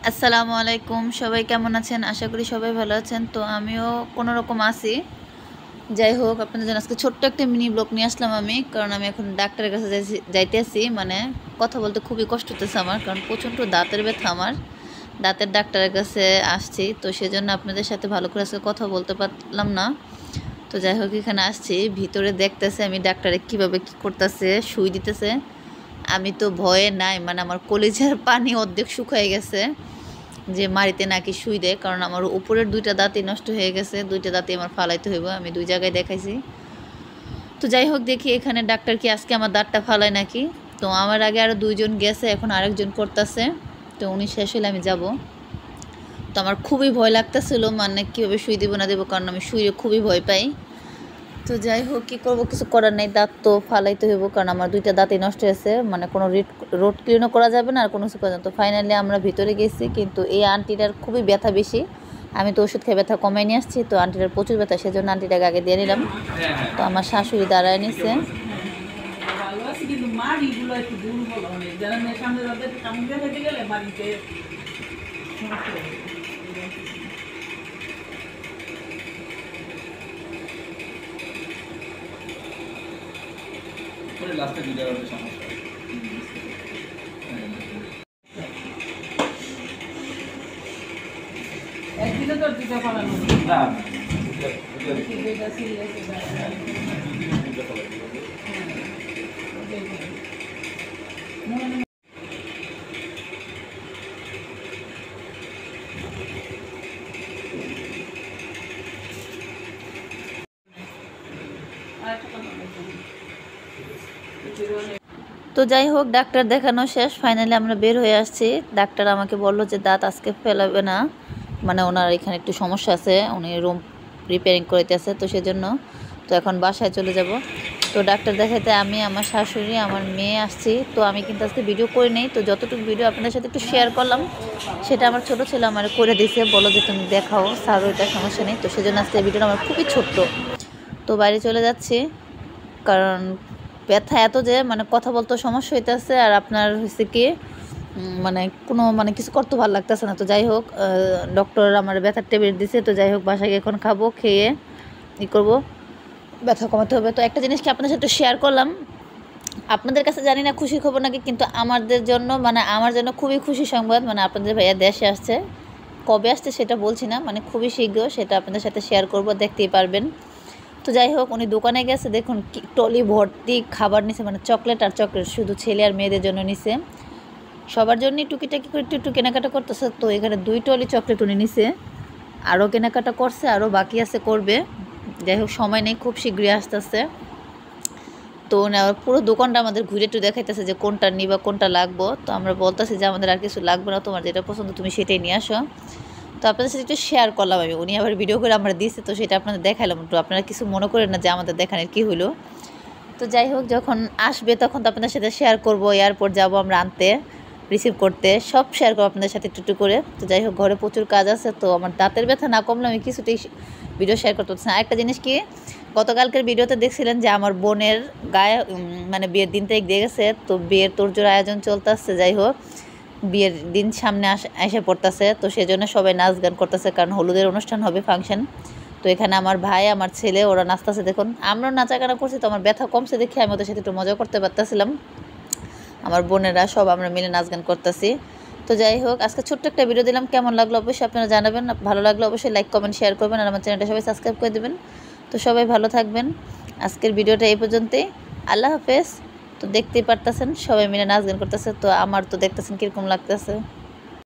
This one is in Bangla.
আসসালামু আলাইকুম, সবাই কেমন আছেন? আশা করি সবাই ভালো আছেন। তো আমিও কোনো রকম আছি। যাই হোক, আপনাদের জন্য আজকে ছোট্ট একটা মিনি ব্লগ নিয়ে আসলাম আমি। কারণ আমি এখন ডাক্তারের কাছে যাইতেছি। মানে কথা বলতে খুবই কষ্ট হতেছে আমার, কারণ প্রচণ্ড দাঁতের ব্যথা আমার। দাঁতের ডাক্তারের কাছে আসছি, তো সেজন্য আপনাদের সাথে ভালো করে আজকে কথা বলতে পারলাম না। তো যাই হোক, এখানে আসছি, ভিতরে দেখতেছে আমি ডাক্তারে কীভাবে কী করতেছে, সুই দিতেছে। আমি তো ভয়ে নাই, মানে আমার কলিজার পানি অর্ধেক শুকায় গেছে যে মাড়িতে নাকি সুই দেয়। কারণ আমার উপরের দুইটা দাঁতই নষ্ট হয়ে গেছে, দুইটা দাঁতই আমার ফালাইতে হইব। আমি দুই জায়গায় দেখাইছি। তো যাই হোক, দেখি এখানে ডাক্তার কি আজকে আমার দাঁতটা ফালায় নাকি। তো আমার আগে আরও দুইজন গেছে, এখন আরেকজন করতেছে। তো উনি শেষ হলে আমি যাব। তো আমার খুবই ভয় লাগতেছিল, মানে কীভাবে সুই দেবো না দেবো, কারণ আমি সুইয়ে খুবই ভয় পাই। তো যাই হোক, কী করবো, কিছু করার নেই, দাঁত তো ফালাইতে হইব, কারণ আমার দুইটা দাঁতই নষ্ট হয়েছে। মানে কোনো রোড ক্লিনও করা যাবে না, আর কোনো কিছু করা যাবে না। তো ফাইনালি আমরা ভিতরে গেছি, কিন্তু এই আন্টিটার খুবই ব্যথা বেশি। আমি তো ওষুধ খেয়ে ব্যথা কমাই নিয়ে আসছি, তো আন্টিটার প্রচুর ব্যথা, সেজন্য আন্টিটাকে আগে দিয়ে নিলাম। তো আমার শাশুড়ি দাঁড়ায় নিছে। লাস্টে দুই জায়গাতে সমস্যা একদিনে তো দুটো ফলানো না তো যাই হোক, ডাক্তার দেখানো শেষ, ফাইনালি আমরা বের হয়ে আসছি। ডাক্তার আমাকে বললো যে দাঁত আজকে ফেলাবে না, মানে ওনার এখানে একটু সমস্যা আছে, উনি রুম রিপেয়ারিং করিতেছে, তো সেজন্য। তো এখন বাসায় চলে যাব। তো ডাক্তার দেখাতে আমি, আমার শাশুড়ি, আমার মেয়ে আসছি। তো আমি কিন্তু আজকে ভিডিও করি নেই, তো যতটুকু ভিডিও আপনাদের সাথে একটু শেয়ার করলাম, সেটা আমার ছোটো ছেলে আমার করে দিয়েছে, বলো যে তুমি দেখাও স্যার, ওইটা সমস্যা নেই। তো সেজন্য আজকে ভিডিওটা আমার খুবই ছোট্ট। তো বাইরে চলে যাচ্ছি, কারণ ব্যথা এত যে মানে কথা বলতে সমস্যা হইতেছে, আর আপনার হয়েছে কি মানে কোনো মানে কিছু করতে ভালো লাগতেছে না। তো যাই হোক, ডক্টর আমার ব্যথার ট্যাবলেট দিছে। তো যাই হোক, বাসায় এখন খাবো, খেয়ে ই করবো, ব্যথা কমাতে হবে। তো একটা জিনিস কি আপনাদের সাথে শেয়ার করলাম, আপনাদের কাছে জানি না খুশি খবর নাকি, কিন্তু আমাদের জন্য, মানে আমার জন্য খুবই খুশি সংবাদ। মানে আপনাদের ভাইয়া দেশে আসছে, কবে আসছে সেটা বলছি না, মানে খুবই শীঘ্র, সেটা আপনাদের সাথে শেয়ার করব, দেখতেই পারবেন। তো যাই হোক, উনি দোকানে গেছে, দেখুন কি টলি ভর্তি খাবার নিছে, মানে চকলেট আর চকলেট, শুধু ছেলে আর মেয়েদের জন্য নিছে, সবার জন্যই টুকিটাকি করে একটু একটু কেনাকাটা করতেছে। তো এখানে 2 টলি চকলেট উনি নিছে, আরও কেনাকাটা করছে, আরও বাকি আছে, করবে। যাই হোক, সময় নেই, খুব শীঘ্রই আসতেছে। তো পুরো দোকানটা আমাদের ঘুরে একটু দেখাইতেছে যে কোনটা নিবা, কোনটা লাগবো। তো আমরা বলতেছি যে আমাদের আর কিছু লাগবে না, তোমার যেটা পছন্দ তুমি সেটাই নিয়ে আসো। তো আপনাদের সাথে একটু শেয়ার করলাম আমি, উনি আবার ভিডিও করে আমরা দিয়েছে, তো সেটা আপনাদের দেখালাম। তো আপনারা কিছু মনে করেন না যে আমাদের দেখানোর কী হলো। তো যাই হোক, যখন আসবে তখন তো আপনাদের সাথে শেয়ার করবো, এয়ারপোর্ট যাব আমরা আনতে, রিসিভ করতে, সব শেয়ার করবো আপনাদের সাথে একটু একটু করে। তো যাই হোক, ঘরে প্রচুর কাজ আছে, তো আমার দাঁতের ব্যথা না কমলে আমি কিছুতেই ভিডিও শেয়ার করতে পারছি না। আরেকটা জিনিস কি, গতকালকের ভিডিওতে দেখছিলেন যে আমার বোনের গায়ে মানে বিয়ের দিন তারিখ দিয়ে গেছে, তো বিয়ের তোড়জোড় আয়োজন চলতেছে। যাই হোক, বিয়ের দিন সামনে এসে পড়তেছে, তো সেজন্য সবাই নাচ গান করতেছে, কারণ হলুদের অনুষ্ঠান হবে, ফাংশন। তো এখানে আমার ভাই, আমার ছেলে, ওরা নাচতেছে, দেখুন আমরাও নাচাগানা করছি। তো আমার ব্যথা কমছে দেখে আমি ওদের সাথে একটু মজা করতে পারতেছিলাম, আমার বোনেরা সব আমরা মিলে নাচ গান করতেছি। তো যাই হোক, আজকে ছোট্ট একটা ভিডিও দিলাম, কেমন লাগলো অবশ্যই আপনারা জানাবেন, ভালো লাগলো অবশ্যই লাইক কমেন্ট শেয়ার করবেন, আর আমার চ্যানেলটা সবাই সাবস্ক্রাইব করে দেবেন। তো সবাই ভালো থাকবেন, আজকের ভিডিওটা এই পর্যন্তই, আল্লাহ হাফেজ। তো দেখতেই পারতেছেন সবাই মিলে নাচ গান করতেছে, তো আমার তো দেখতেছেন কীরকম লাগতেছে।